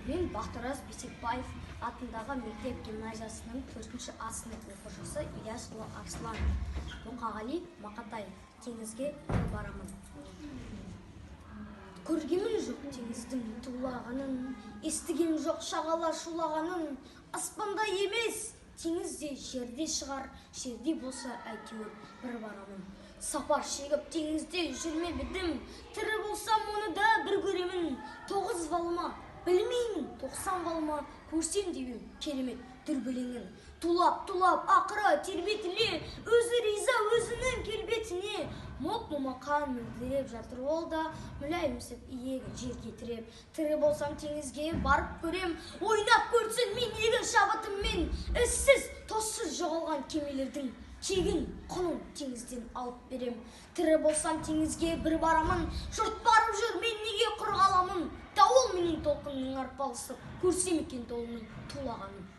Мен Бақтараз Бейсекбаев атындағы мектеп гимназиясының 4-ші А сынып оқушысы Ильясұлы Арслан. Мұқағали Мақатай. Теңізге барамын. Көргенім жоқ теңіздің тулағанын, естіген жоқ шағалар шулағанын. Аспанда емес, теңізде жерде шығар, жерде болса әйтеуір бір барамын. Сапар шегіп теңізде жүрмеп едім, тірі болсам оны да бір көремін. 9 балыма, білмеймін, 90 балыма көрсем деймін керемет дүрбелеңін. Тулап, ақыры тербетіле, өзі риза өзінің келбетіне. Моқ-момақан мүлдіреп жатыр ол да, мүләйімсіп иегін жерге тіреп. Тірі болсам теңізге барып көрем, ойнап көрсін мен егі шабытыммен. Ізсіз, тоссыз жоғалған кемелердің кегін, құнын теңізден алып берем. Тірі болсам теңізге бір барамын, жұрт барып жүр, мен неге құр қаламын. Дауыл менен толқынның арпалысып, көрсем екен толының тулағанын.